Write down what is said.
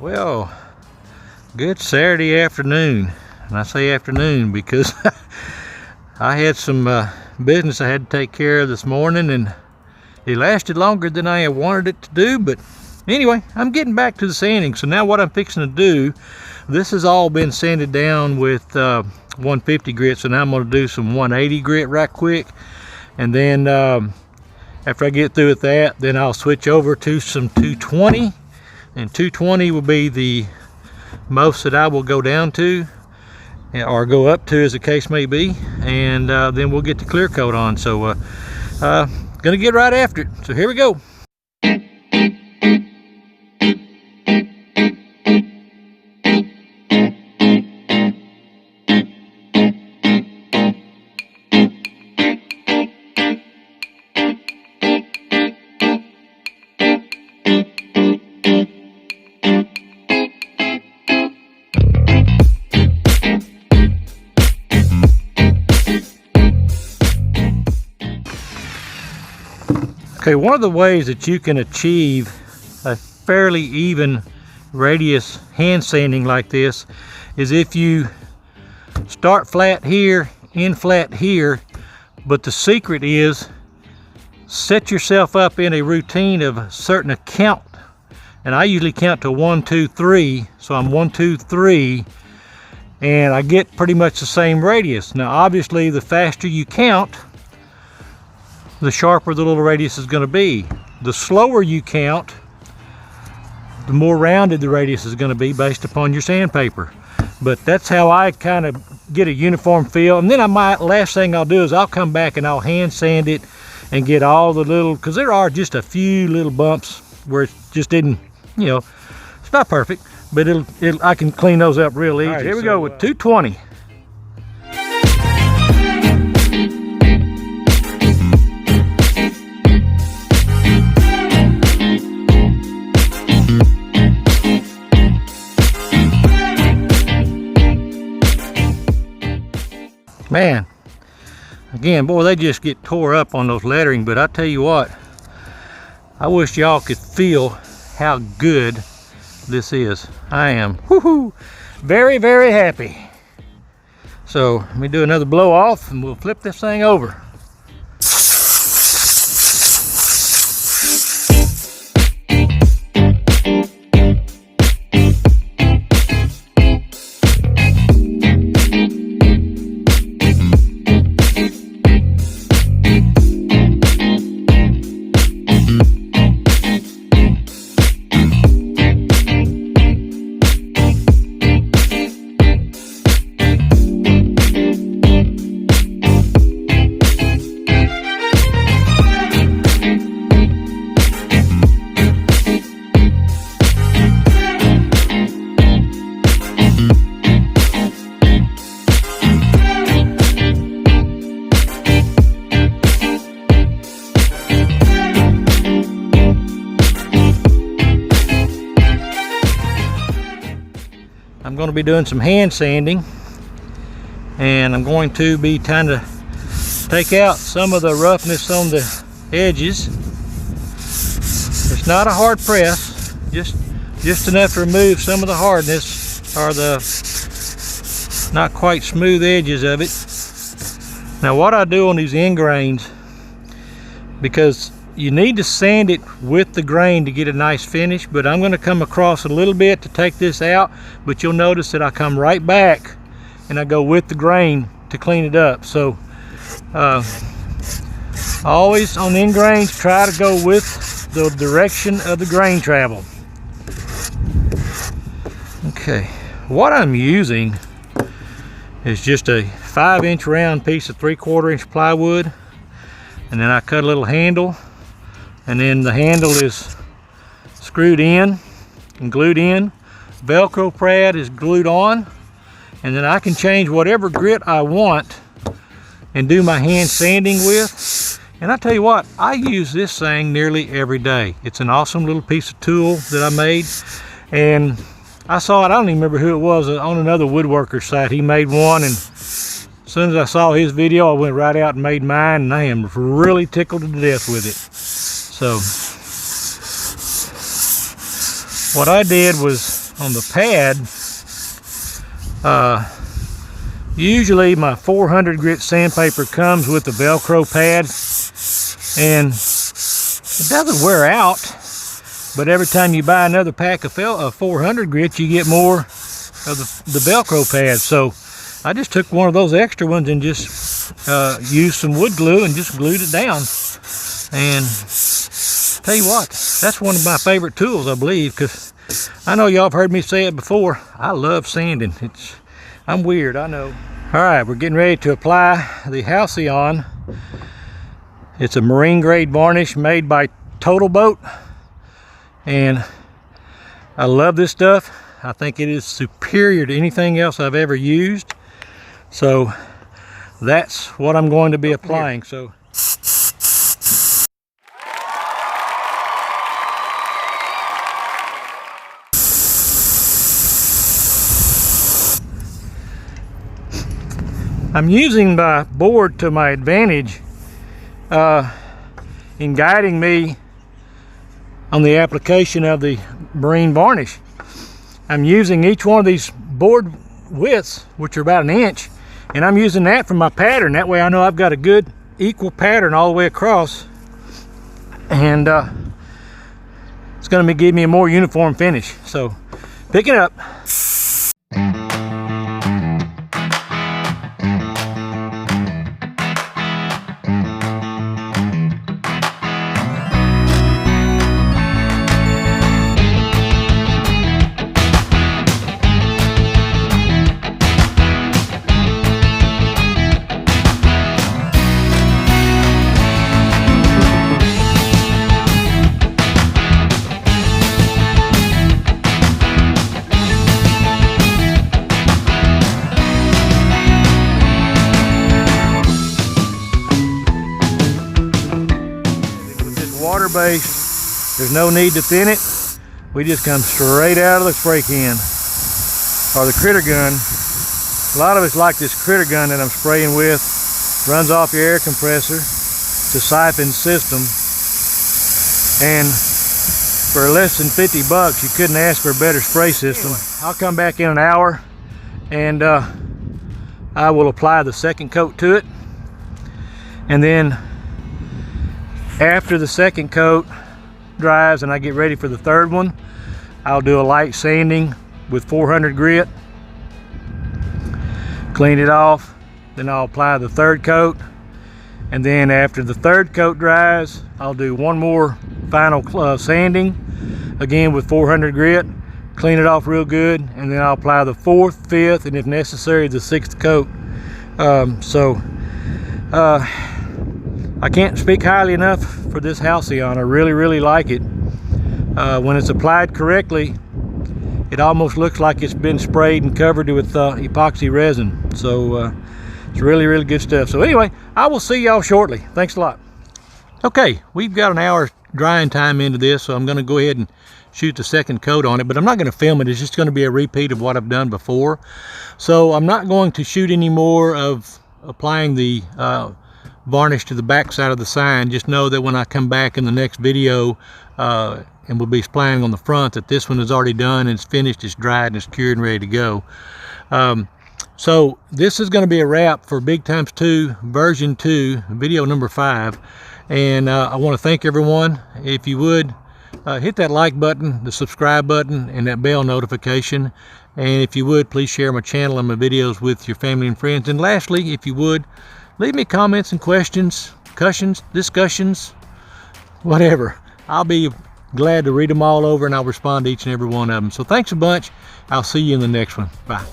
Well, good Saturday afternoon, and I say afternoon because I had some business I had to take care of this morning, and it lasted longer than I wanted it to do. But anyway, I'm getting back to the sanding. So now what I'm fixing to do, this has all been sanded down with 150 grit, so now I'm going to do some 180 grit right quick, and then after I get through with that, then I'll switch over to some 220, and 220 will be the most that I will go down to or go up to, as the case may be, and then we'll get the clear coat on. So gonna get right after it, so here we go. Okay, one of the ways that you can achieve a fairly even radius hand sanding like this is if you start flat here, end flat here, but the secret is set yourself up in a routine of a certain count. And I usually count to 1, 2, 3, so I'm 1, 2, 3, and I get pretty much the same radius. Now obviously the faster you count, the sharper the little radius is going to be. The slower you count, the more rounded the radius is going to be based upon your sandpaper. But that's how I kind of get a uniform feel. And then last thing I'll do is I'll come back and I'll hand sand it and get all the little, because there are just a few little bumps where it just didn't, you know, it's not perfect, but I can clean those up real easy. All right, here we go with 220. Man, again, boy, they just get tore up on those lettering, but I tell you what, I wish y'all could feel how good this is. I am very, very happy. So let me do another blow off and we'll flip this thing over. I'm going to be doing some hand sanding, and I'm going to be trying to take out some of the roughness on the edges. It's not a hard press, just enough to remove some of the hardness or the not quite smooth edges of it. Now what I do on these end grains, because you need to sand it with the grain to get a nice finish, but I'm going to come across a little bit to take this out, but you'll notice that I come right back and I go with the grain to clean it up. So always on end grains, try to go with the direction of the grain travel. Okay, what I'm using is just a 5-inch round piece of 3/4 inch plywood, and then I cut a little handle, and then the handle is screwed in and glued in. Velcro pad is glued on, and then I can change whatever grit I want and do my hand sanding with. And I tell you what, I use this thing nearly every day. It's an awesome little piece of tool that I made, and I saw it, I don't even remember who it was, on another woodworker site. He made one, and as soon as I saw his video, I went right out and made mine, and I am really tickled to death with it. So what I did was on the pad, usually my 400 grit sandpaper comes with the Velcro pad, and it doesn't wear out, but every time you buy another pack of 400 grit, you get more of the Velcro pad. So I just took one of those extra ones and just used some wood glue and just glued it down. And tell you what, that's one of my favorite tools, I believe, because I know y'all have heard me say it before. I love sanding. I'm weird, I know. All right, we're getting ready to apply the Halcyon. It's a marine grade varnish made by Total Boat, and I love this stuff. I think it is superior to anything else I've ever used. So that's what I'm going to be applying. So I'm using my board to my advantage in guiding me on the application of the marine varnish. I'm using each one of these board widths, which are about 1 inch, and I'm using that for my pattern. That way I know I've got a good equal pattern all the way across, and it's going to give me a more uniform finish. So pick it up. Water base, there's no need to thin it. We just come straight out of the spray can or the critter gun. A lot of it's like this critter gun that I'm spraying with. Runs off your air compressor. It's a siphon system, and for less than 50 bucks you couldn't ask for a better spray system. I'll come back in an hour and I will apply the second coat to it, and then after the second coat dries and I get ready for the third one, I'll do a light sanding with 400 grit, clean it off, then I'll apply the third coat, and then after the third coat dries, I'll do one more final sanding, again with 400 grit, clean it off real good, and then I'll apply the fourth, fifth, and if necessary the sixth coat. I can't speak highly enough for this Halcyon. I really like it. When it's applied correctly, it almost looks like it's been sprayed and covered with epoxy resin. So it's really good stuff. So anyway, I will see y'all shortly. Thanks a lot. Okay, we've got an hour drying time into this, so I'm going to go ahead and shoot the second coat on it, but I'm not going to film it. It's just going to be a repeat of what I've done before. So I'm not going to shoot any more of applying the varnish to the back side of the sign. Just know that when I come back in the next video and we'll be splaying on the front, that this one is already done and it's finished, it's dried, and it's cured and ready to go. So this is going to be a wrap for Big Times 2 version 2, video number 5, and I want to thank everyone. If you would hit that like button, the subscribe button, and that bell notification, and if you would please share my channel and my videos with your family and friends. And lastly, if you would leave me comments and questions, discussions, whatever. I'll be glad to read them all over, and I'll respond to each and every one of them. So thanks a bunch. I'll see you in the next one. Bye.